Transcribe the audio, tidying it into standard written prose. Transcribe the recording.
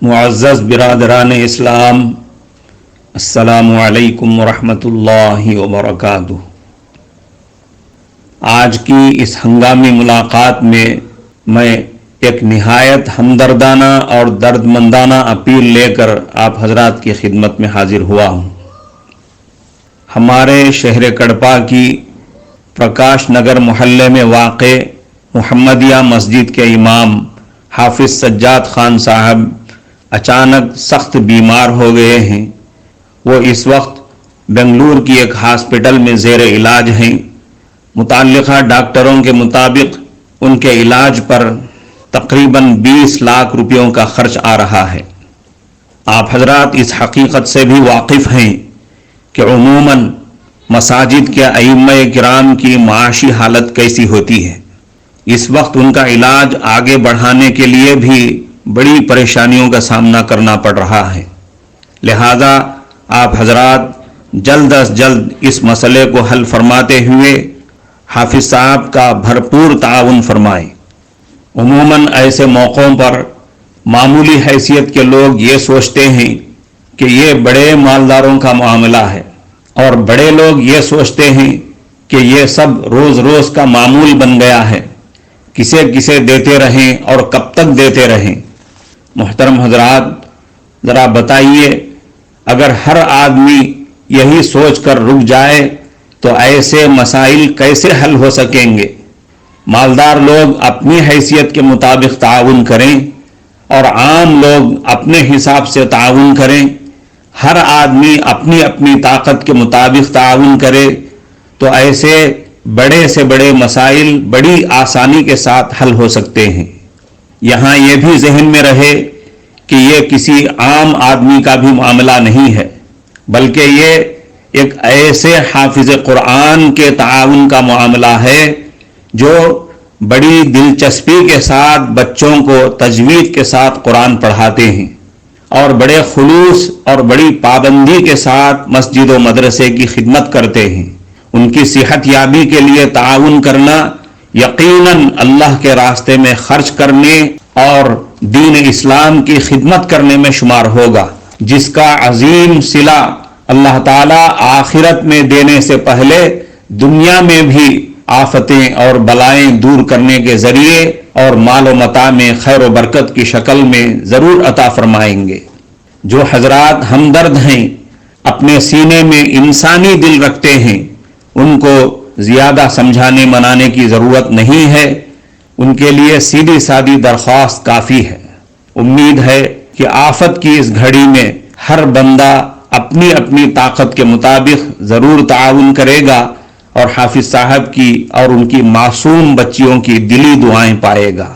معزز برادران اسلام، السلام علیکم ورحمۃ اللہ وبرکاتہ۔ آج کی اس ہنگامی ملاقات میں ایک نہایت ہمدردانہ اور درد مندانہ اپیل لے کر آپ حضرات کی خدمت میں حاضر ہوا ہوں۔ ہمارے شہر کڑپا کی پرکاش نگر محلے میں واقع محمدیہ مسجد کے امام حافظ سجاد خان صاحب اچانک سخت بیمار ہو گئے ہیں۔ وہ اس وقت بنگلور کی ایک ہاسپٹل میں زیر علاج ہیں۔ متعلقہ ڈاکٹروں کے مطابق ان کے علاج پر تقریباً 20 لاکھ روپیوں کا خرچ آ رہا ہے۔ آپ حضرات اس حقیقت سے بھی واقف ہیں کہ عموماً مساجد کے ائمہ کرام کی معاشی حالت کیسی ہوتی ہے۔ اس وقت ان کا علاج آگے بڑھانے کے لیے بھی بڑی پریشانیوں کا سامنا کرنا پڑ رہا ہے۔ لہذا آپ حضرات جلد از جلد اس مسئلے کو حل فرماتے ہوئے حافظ صاحب کا بھرپور تعاون فرمائیں۔ عموماً ایسے موقعوں پر معمولی حیثیت کے لوگ یہ سوچتے ہیں کہ یہ بڑے مالداروں کا معاملہ ہے، اور بڑے لوگ یہ سوچتے ہیں کہ یہ سب روز روز کا معمول بن گیا ہے، کسے دیتے رہیں اور کب تک دیتے رہیں۔ محترم حضرات، ذرا بتائیے، اگر ہر آدمی یہی سوچ کر رک جائے تو ایسے مسائل کیسے حل ہو سکیں گے؟ مالدار لوگ اپنی حیثیت کے مطابق تعاون کریں اور عام لوگ اپنے حساب سے تعاون کریں، ہر آدمی اپنی اپنی طاقت کے مطابق تعاون کرے تو ایسے بڑے سے بڑے مسائل بڑی آسانی کے ساتھ حل ہو سکتے ہیں۔ یہاں یہ بھی ذہن میں رہے کہ یہ کسی عام آدمی کا بھی معاملہ نہیں ہے، بلکہ یہ ایک ایسے حافظ قرآن کے تعاون کا معاملہ ہے جو بڑی دلچسپی کے ساتھ بچوں کو تجوید کے ساتھ قرآن پڑھاتے ہیں، اور بڑے خلوص اور بڑی پابندی کے ساتھ مسجد و مدرسے کی خدمت کرتے ہیں۔ ان کی صحت یابی کے لیے تعاون کرنا یقیناً اللہ کے راستے میں خرچ کرنے اور دین اسلام کی خدمت کرنے میں شمار ہوگا، جس کا عظیم صلہ اللہ تعالیٰ آخرت میں دینے سے پہلے دنیا میں بھی آفتیں اور بلائیں دور کرنے کے ذریعے اور مال و متاع میں خیر و برکت کی شکل میں ضرور عطا فرمائیں گے۔ جو حضرات ہمدرد ہیں، اپنے سینے میں انسانی دل رکھتے ہیں، ان کو زیادہ سمجھانے منانے کی ضرورت نہیں ہے، ان کے لیے سیدھی سادی درخواست کافی ہے۔ امید ہے کہ آفت کی اس گھڑی میں ہر بندہ اپنی اپنی طاقت کے مطابق ضرور تعاون کرے گا اور حافظ صاحب کی اور ان کی معصوم بچیوں کی دلی دعائیں پائے گا۔